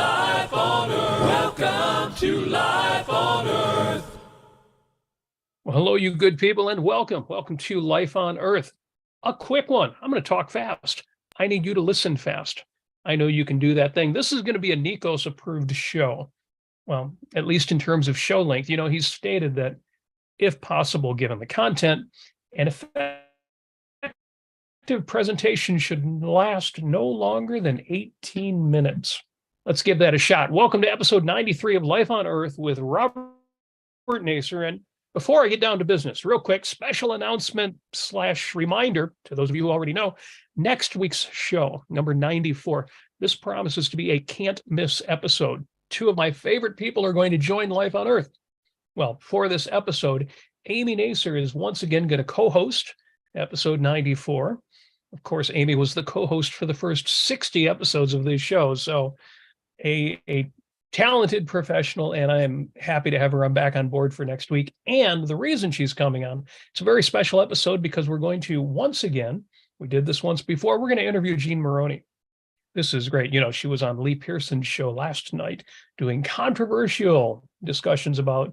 Life on Earth. Welcome to Life on Earth. Well, hello, you good people, and welcome. Welcome to Life on Earth. A quick one. I'm going to talk fast. I need you to listen fast. I know you can do that thing. This is going to be a Nikos-approved show. Well, at least in terms of show length. You know, he's stated that, if possible, given the content, an effective presentation should last no longer than 18 minutes. Let's give that a shot. Welcome to episode 93 of Life on Earth with Robert Nasir. And before I get down to business, real quick, special announcement / reminder to those of you who already know, next week's show, number 94, this promises to be a can't miss episode. Two of my favorite people are going to join Life on Earth. Well, for this episode, Amy Nasir is once again going to co-host episode 94. Of course, Amy was the co-host for the first 60 episodes of this show, so a talented professional, and I'm happy to have her back on board for next week. And the reason she's coming on, it's a very special episode because we're going to, once again, we did this once before, we're going to interview Jean Maroney. This is great. You know, she was on Lee Pearson's show last night doing controversial discussions about,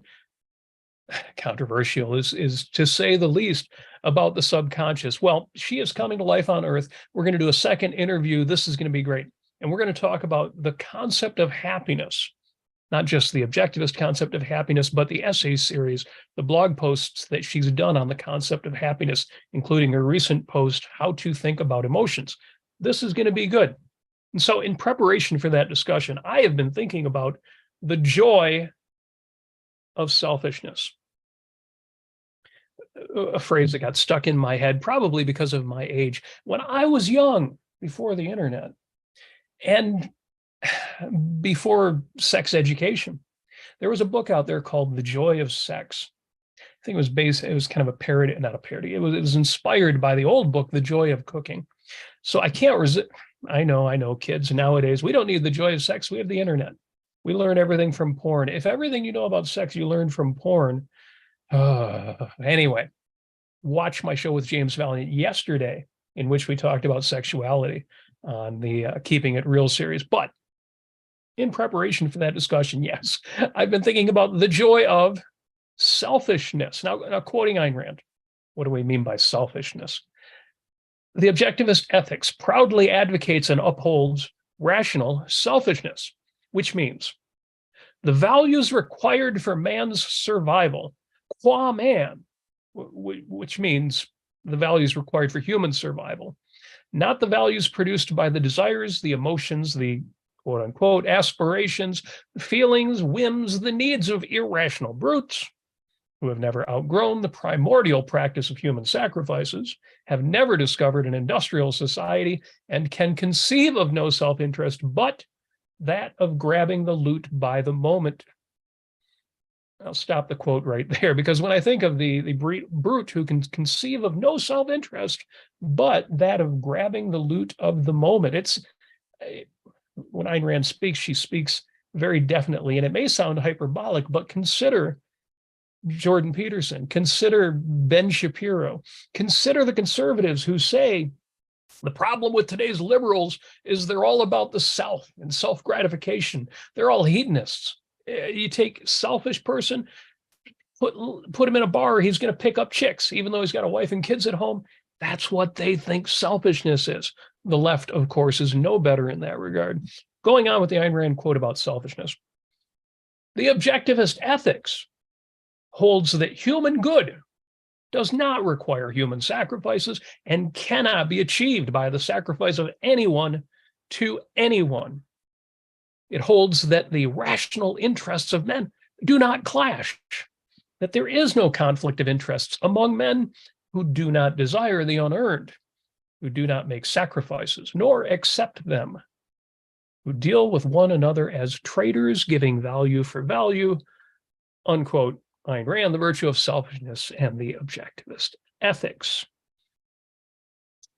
controversial is to say the least, about the subconscious. Well, she is coming to Life on Earth. We're going to do a second interview. This is going to be great. And we're going to talk about the concept of happiness, not just the objectivist concept of happiness, but the essay series, the blog posts that she's done on the concept of happiness, including her recent post, How to Think About Emotions. This is going to be good. And so in preparation for that discussion, I have been thinking about the joy of selfishness. A phrase that got stuck in my head, probably because of my age. When I was young, before the internet, and before sex education, there was a book out there called The Joy of Sex. I think it was kind of a parody, not a parody. It was inspired by the old book, The Joy of Cooking. So I can't resist. I know, kids nowadays, we don't need the joy of sex. We have the internet. We learn everything from porn. If everything you know about sex you learn from porn, anyway, watch my show with James Valiant yesterday, in which we talked about sexuality on the Keeping It Real series. But in preparation for that discussion, yes, I've been thinking about the joy of selfishness. Now quoting Ayn Rand, what do we mean by selfishness? The objectivist ethics proudly advocates and upholds rational selfishness, which means the values required for man's survival, qua man, which means the values required for human survival, not the values produced by the desires, the emotions, the quote unquote aspirations, feelings, whims, the needs of irrational brutes who have never outgrown the primordial practice of human sacrifices, have never discovered an industrial society, and can conceive of no self-interest but that of grabbing the loot by the moment. I'll stop the quote right there, because when I think of the brute who can conceive of no self-interest, but that of grabbing the loot of the moment, it's, when Ayn Rand speaks, she speaks very definitely, and it may sound hyperbolic, but consider Jordan Peterson, consider Ben Shapiro, consider the conservatives who say the problem with today's liberals is they're all about the self and self-gratification. They're all hedonists. You take a selfish person, put him in a bar, he's going to pick up chicks, even though he's got a wife and kids at home. That's what they think selfishness is. The left, of course, is no better in that regard. Going on with the Ayn Rand quote about selfishness. The objectivist ethics holds that human good does not require human sacrifices and cannot be achieved by the sacrifice of anyone to anyone. It holds that the rational interests of men do not clash, that there is no conflict of interests among men who do not desire the unearned, who do not make sacrifices nor accept them, who deal with one another as traders giving value for value, unquote. Ayn Rand, The Virtue of Selfishness and the Objectivist Ethics.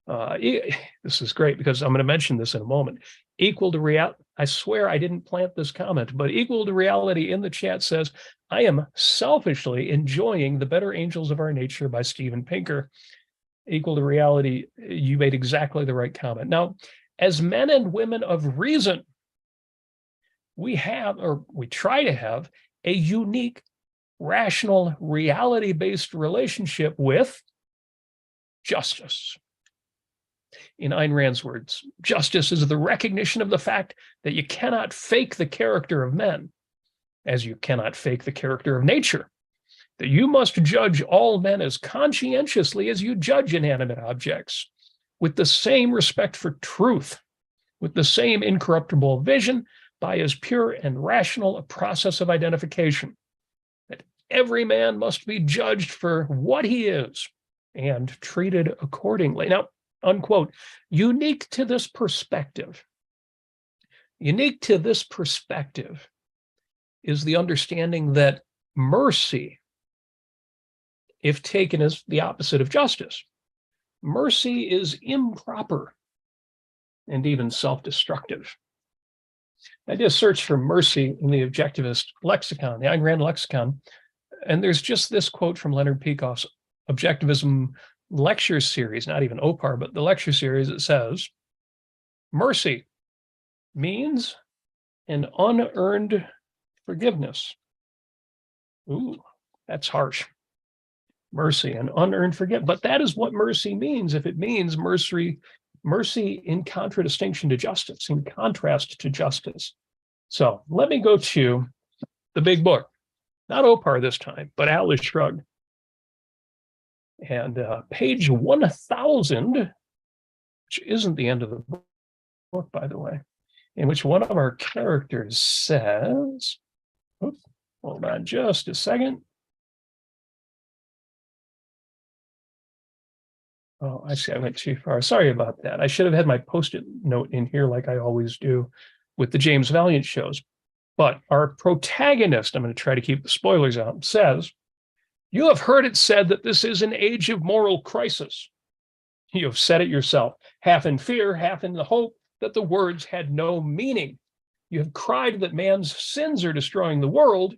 This is great because I'm going to mention this in a moment. Equal to reality. I swear I didn't plant this comment, but equal to reality in the chat says, I am selfishly enjoying The Better Angels of Our Nature by Steven Pinker. Equal to reality, you made exactly the right comment. Now, as men and women of reason, we have, or we try to have, a unique, rational, reality-based relationship with justice. In Ayn Rand's words, justice is the recognition of the fact that you cannot fake the character of men, as you cannot fake the character of nature, that you must judge all men as conscientiously as you judge inanimate objects, with the same respect for truth, with the same incorruptible vision, by as pure and rational a process of identification, that every man must be judged for what he is and treated accordingly. Now, unquote, unique to this perspective is the understanding that mercy, if taken as the opposite of justice, mercy is improper and even self-destructive. I did a search for mercy in the Objectivist lexicon, the Ayn Rand lexicon, and there's just this quote from Leonard Peikoff's Objectivism lecture series, not even OPAR, but the lecture series. It says, mercy means an unearned forgiveness. Ooh, that's harsh. Mercy, an unearned forgiveness. But that is what mercy means. If it means mercy in contradistinction to justice, in contrast to justice. So let me go to the big book, not OPAR this time, but Atlas Shrugged. And page 1000, which isn't the end of the book, by the way, in which one of our characters says, oops, hold on just a second. Oh, I see, I went too far. Sorry about that. I should have had my post-it note in here like I always do with the James Valiant shows. But our protagonist, I'm going to try to keep the spoilers out, says, you have heard it said that this is an age of moral crisis. You have said it yourself, half in fear, half in the hope that the words had no meaning. You have cried that man's sins are destroying the world.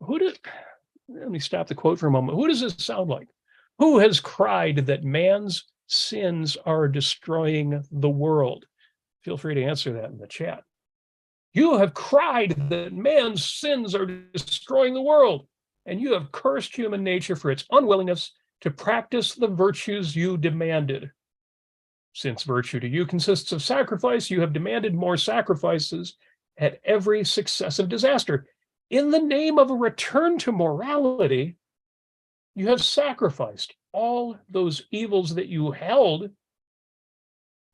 Let me stop the quote for a moment. Who does this sound like? Who has cried that man's sins are destroying the world? Feel free to answer that in the chat. You have cried that man's sins are destroying the world, and you have cursed human nature for its unwillingness to practice the virtues you demanded. Since virtue to you consists of sacrifice, you have demanded more sacrifices at every successive disaster. In the name of a return to morality, you have sacrificed all those evils that you held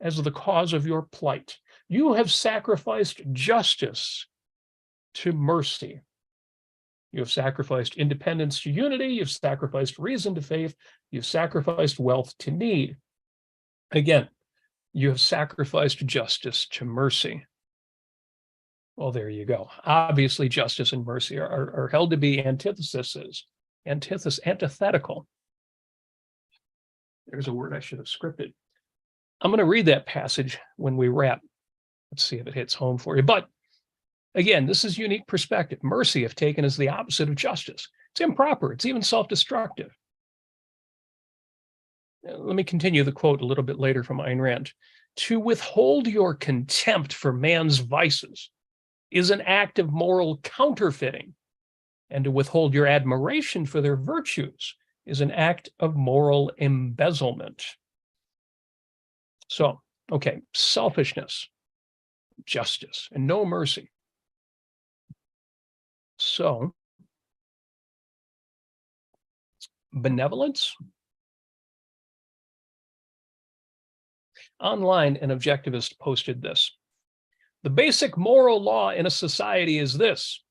as the cause of your plight. You have sacrificed justice to mercy. You have sacrificed independence to unity. You've sacrificed reason to faith. You've sacrificed wealth to need. Again, you have sacrificed justice to mercy. Well, there you go. Obviously, justice and mercy are held to be antithetical. There's a word I should have scripted. I'm going to read that passage when we wrap. Let's see if it hits home for you. But again, this is unique perspective. Mercy, if taken as the opposite of justice, it's improper. It's even self-destructive. Let me continue the quote a little bit later from Ayn Rand. To withhold your contempt for man's vices is an act of moral counterfeiting, and to withhold your admiration for their virtues is an act of moral embezzlement. So, okay, selfishness, justice, and no mercy. So, benevolence. Online, an objectivist posted this. The basic moral law in a society is this: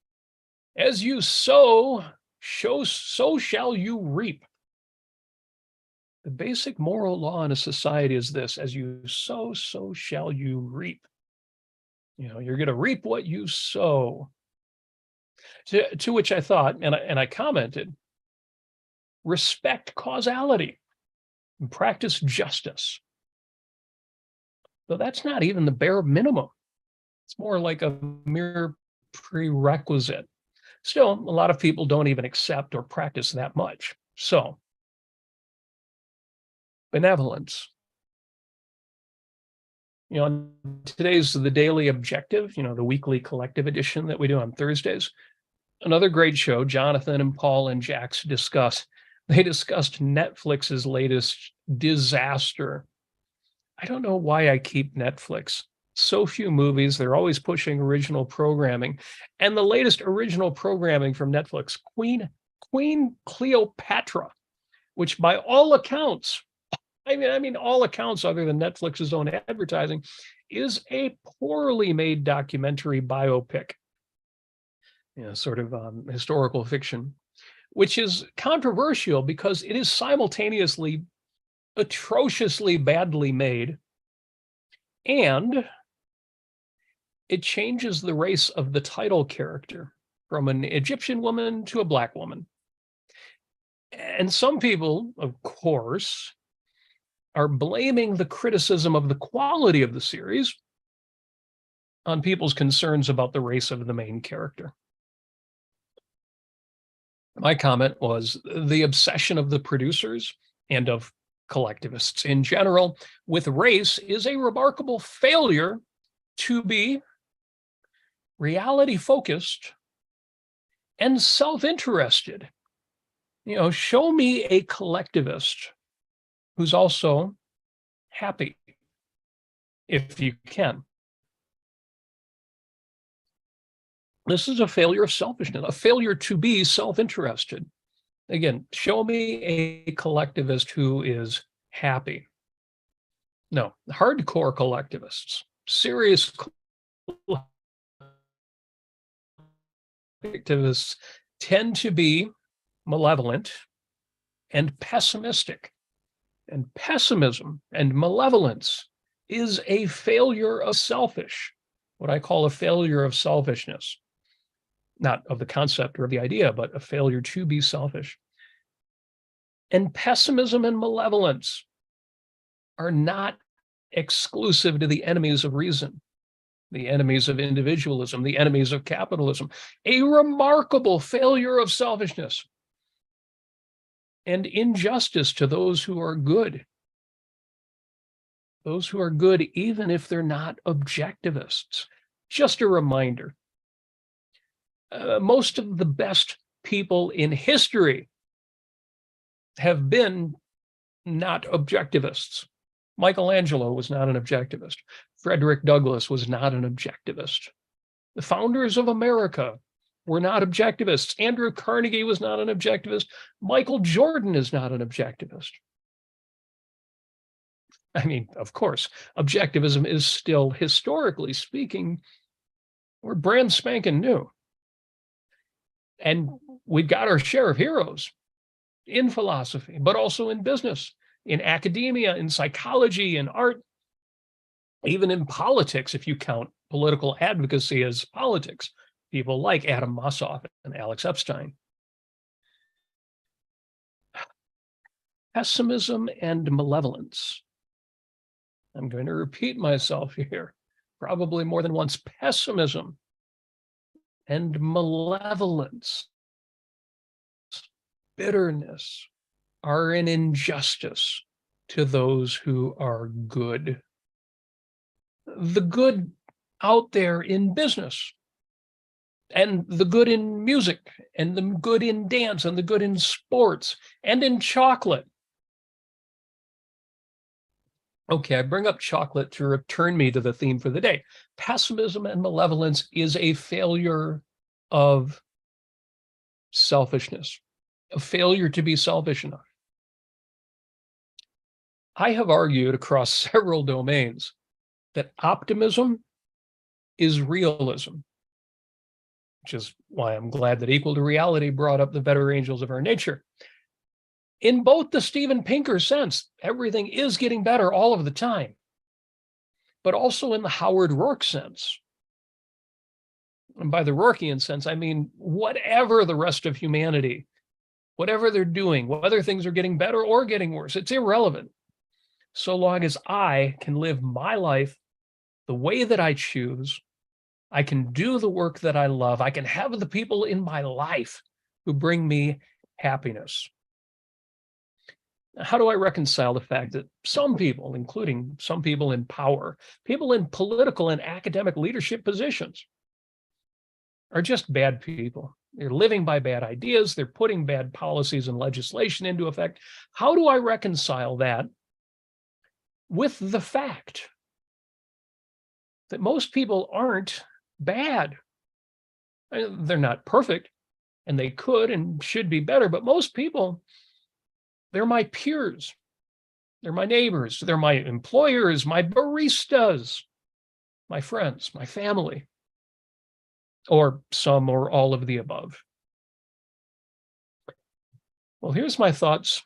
as you sow, so shall you reap. The basic moral law in a society is this: as you sow, so shall you reap. You know, you're going to reap what you sow. To which I thought, and I commented, respect causality and practice justice. Though that's not even the bare minimum. It's more like a mere prerequisite. Still, a lot of people don't even accept or practice that much. So, benevolence. Today's the Daily Objective, the weekly collective edition that we do on Thursdays. Another great show, Jonathan and Paul and Jax they discussed Netflix's latest disaster. I don't know why I keep Netflix. So few movies, they're always pushing original programming. And the latest original programming from Netflix, Queen Cleopatra, which by all accounts, all accounts other than Netflix's own advertising, is a poorly made documentary biopic, sort of historical fiction, which is controversial because it is simultaneously atrociously badly made, and it changes the race of the title character from an Egyptian woman to a Black woman. And some people, of course, are blaming the criticism of the quality of the series on people's concerns about the race of the main character. My comment was the obsession of the producers and of collectivists in general with race is a remarkable failure to be reality focused and self-interested. Show me a collectivist who's also happy, if you can. This is a failure of selfishness, a failure to be self-interested. Again, show me a collectivist who is happy. No, hardcore collectivists, serious collectivists tend to be malevolent and pessimistic. And pessimism and malevolence is a failure of what I call a failure of selfishness. Not of the concept or the idea, but a failure to be selfish. And pessimism and malevolence are not exclusive to the enemies of reason, the enemies of individualism, the enemies of capitalism. A remarkable failure of selfishness and injustice to those who are good. Those who are good, even if they're not objectivists. Just a reminder. Most of the best people in history have been not objectivists. Michelangelo was not an objectivist. Frederick Douglass was not an objectivist. The founders of America were not objectivists. Andrew Carnegie was not an objectivist. Michael Jordan is not an objectivist. Of course, objectivism is still, historically speaking, we're brand spanking new. And we've got our share of heroes in philosophy, but also in business, in academia, in psychology, in art, even in politics, if you count political advocacy as politics. People like Adam Mossoff and Alex Epstein. Pessimism and malevolence. I'm going to repeat myself here, probably more than once. Pessimism and malevolence, bitterness, are an injustice to those who are good. The good out there in business, and the good in music, and the good in dance, and the good in sports, and in chocolate. Okay, I bring up chocolate to return me to the theme for the day. Pessimism and malevolence is a failure of selfishness, a failure to be selfish enough. I have argued across several domains that optimism is realism, which is why I'm glad that Equal to Reality brought up the better angels of our nature. In both the Steven Pinker sense, everything is getting better all of the time, but also in the Howard Roark sense. And by the Roarkian sense, I mean whatever the rest of humanity, whatever they're doing, whether things are getting better or getting worse, it's irrelevant. So long as I can live my life the way that I choose, I can do the work that I love, I can have the people in my life who bring me happiness. How do I reconcile the fact that some people, including some people in power, people in political and academic leadership positions, are just bad people? They're living by bad ideas. They're putting bad policies and legislation into effect. How do I reconcile that with the fact that most people aren't bad? They're not perfect, and they could and should be better, but most people, they're my peers. They're my neighbors. They're my employers, my baristas, my friends, my family, or some or all of the above. Well, here's my thoughts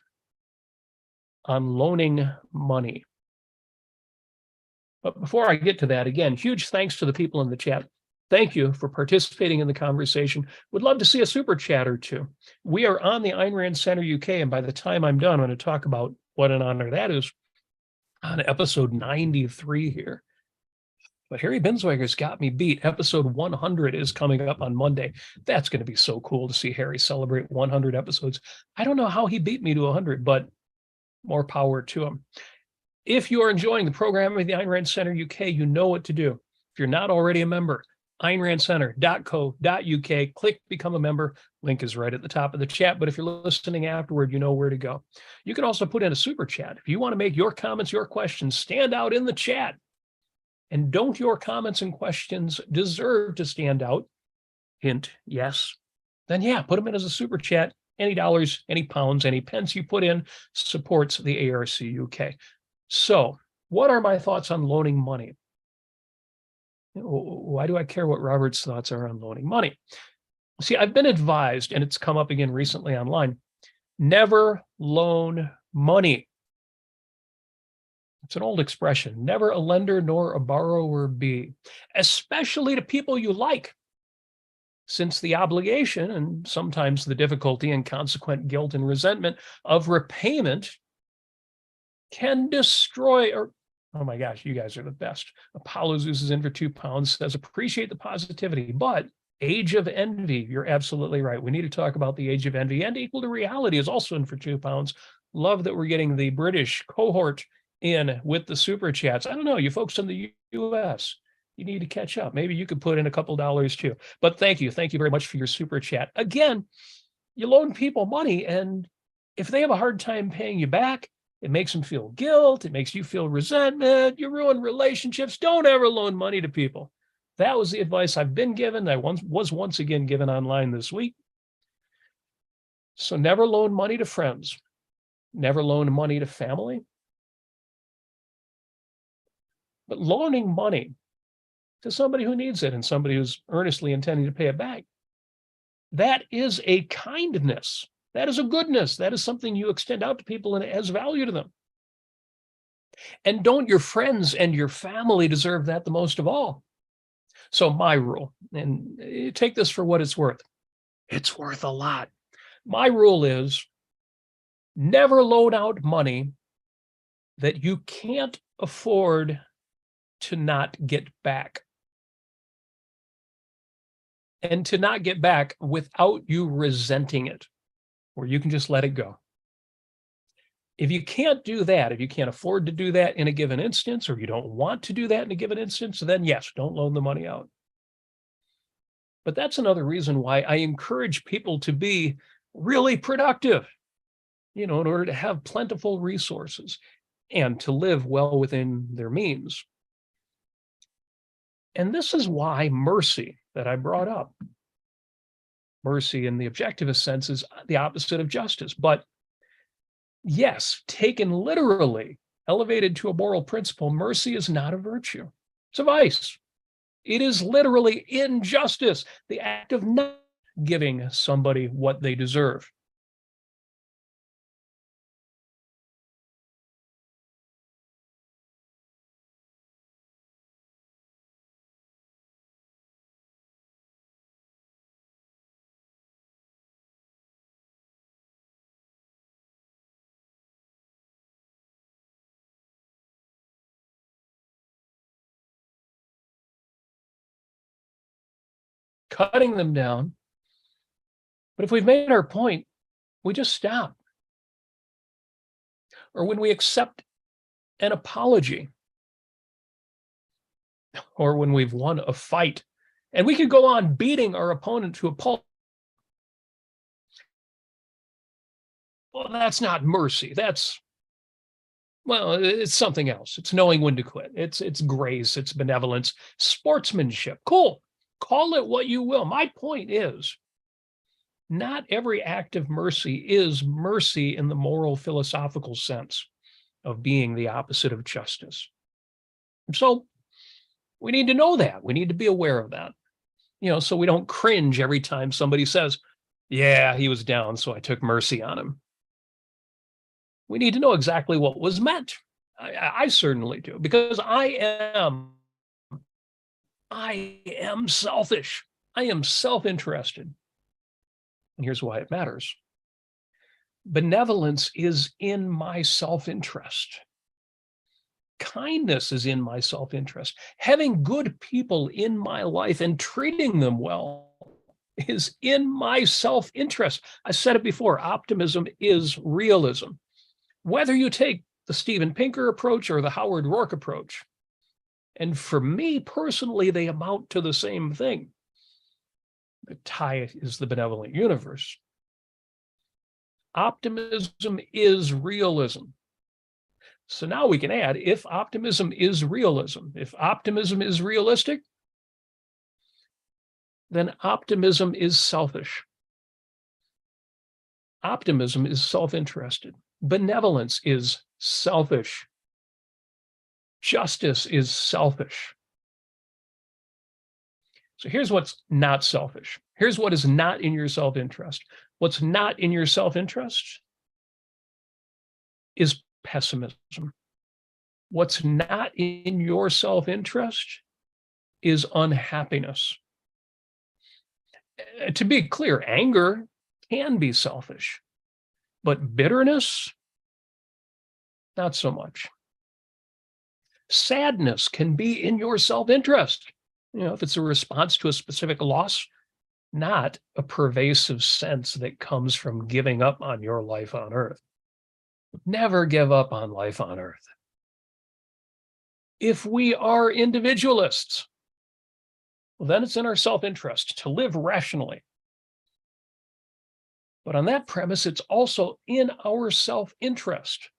on loaning money. But before I get to that, again, huge thanks to the people in the chat. Thank you for participating in the conversation. Would love to see a super chat or two. We are on the Ayn Rand Center UK, and by the time I'm done, I'm going to talk about what an honor that is on episode 93 here. But Harry Binswager's got me beat. Episode 100 is coming up on Monday. That's going to be so cool to see Harry celebrate 100 episodes. I don't know how he beat me to 100, but more power to him. If you are enjoying the programming of the Ayn Rand Center UK, you know what to do. If you're not already a member, AynRandCenter.co.uk, click Become a Member. Link is right at the top of the chat. But if you're listening afterward, you know where to go. You can also put in a super chat. If you want to make your comments, your questions stand out in the chat, and don't your comments and questions deserve to stand out? Hint, yes. Then yeah, put them in as a super chat. Any dollars, any pounds, any pence you put in supports the ARC UK. So what are my thoughts on loaning money? Why do I care what Robert's thoughts are on loaning money? See, I've been advised, and it's come up again recently online, never loan money. It's an old expression, never a lender nor a borrower be, especially to people you like, since the obligation and sometimes the difficulty and consequent guilt and resentment of repayment can destroy or, oh my gosh, you guys are the best. Apollo Zeus is in for £2, says, appreciate the positivity, but age of envy, you're absolutely right. We need to talk about the age of envy, and equal to reality is also in for £2. Love that we're getting the British cohort in with the super chats. I don't know, you folks in the US, you need to catch up. Maybe you could put in a couple dollars too. But thank you very much for your super chat. Again, you loan people money, and if they have a hard time paying you back, it makes them feel guilt. It makes you feel resentment. You ruin relationships. Don't ever loan money to people. That was the advice I've been given. I was once again given online this week. So never loan money to friends. Never loan money to family. But loaning money to somebody who needs it and somebody who's earnestly intending to pay it back, that is a kindness. That is a goodness. That is something you extend out to people and it has value to them. And don't your friends and your family deserve that the most of all? So my rule, and take this for what it's worth. It's worth a lot. My rule is never loan out money that you can't afford to not get back. And to not get back without you resenting it, where you can just let it go. If you can't do that, if you can't afford to do that in a given instance, or you don't want to do that in a given instance, then yes, don't loan the money out. But that's another reason why I encourage people to be really productive, in order to have plentiful resources and to live well within their means. And this is why mercy that I brought up, mercy in the objectivist sense is the opposite of justice. But yes, taken literally, elevated to a moral principle, mercy is not a virtue. It's a vice. It is literally injustice, the act of not giving somebody what they deserve. Cutting them down. But if we've made our point, we just stop. or when we accept an apology, or when we've won a fight. And we could go on beating our opponent to a pulp. Well, that's not mercy. Well, it's something else. It's knowing when to quit. It's grace. It's benevolence, sportsmanship. Cool. Call it what you will. My point is, not every act of mercy is mercy in the moral philosophical sense of being the opposite of justice. So we need to know that. We need to be aware of that, so we don't cringe every time somebody says, yeah, he was down, so I took mercy on him. We need to know exactly what was meant. I certainly do, because I am selfish. I am self-interested. And here's why it matters. Benevolence is in my self-interest. Kindness is in my self-interest. Having good people in my life and treating them well is in my self-interest. I said it before, optimism is realism. Whether you take the Steven Pinker approach or the Howard Rourke approach, and for me personally, they amount to the same thing. The tie is the benevolent universe. Optimism is realism. So now we can add, if optimism is realism, if optimism is realistic, then optimism is selfish. Optimism is self-interested. Benevolence is selfish. Justice is selfish. So here's what's not selfish. Here's what is not in your self-interest. What's not in your self-interest is pessimism. What's not in your self-interest is unhappiness. To be clear, anger can be selfish, but bitterness, not so much. Sadness can be in your self-interest, if it's a response to a specific loss, not a pervasive sense that comes from giving up on your life on earth. Never give up on life on earth. If we are individualists, well, then it's in our self-interest to live rationally. But on that premise, it's also in our self-interest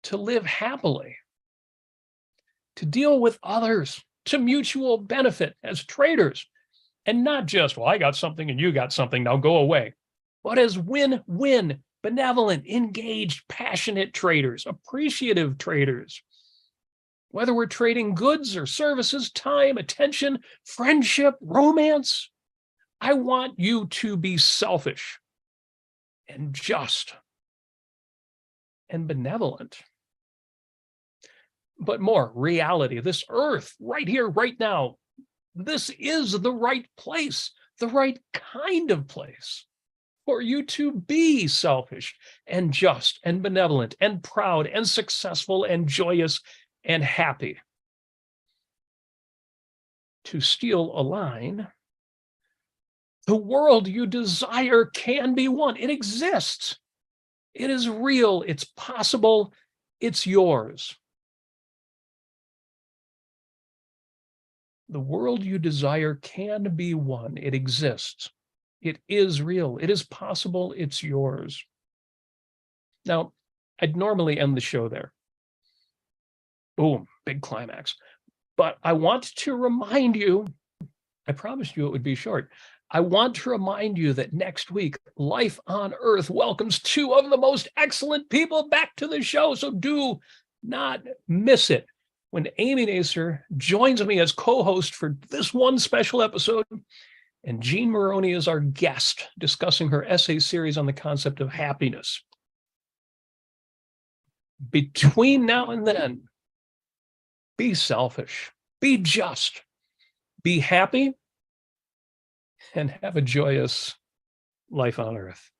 to live happily, to deal with others, to mutual benefit as traders, and not just, well, I got something and you got something, now go away, but as win-win, benevolent, engaged, passionate traders, appreciative traders. Whether we're trading goods or services, time, attention, friendship, romance, I want you to be selfish and just and benevolent. But more, reality, this earth, right here, right now, this is the right place, the right kind of place for you to be selfish and just and benevolent and proud and successful and joyous and happy. To steal a line, the world you desire can be won. It exists. It is real. It's possible. It's yours. The world you desire can be won. It exists. It is real. It is possible. It's yours. Now, I'd normally end the show there. Boom, big climax. But I want to remind you, I promised you it would be short. I want to remind you that next week, Life on Earth welcomes two of the most excellent people back to the show. So do not miss it when Amy Nasir joins me as co-host for this one special episode, and Jean Maroney is our guest, discussing her essay series on the concept of happiness. Between now and then, be selfish, be just, be happy, and have a joyous life on earth.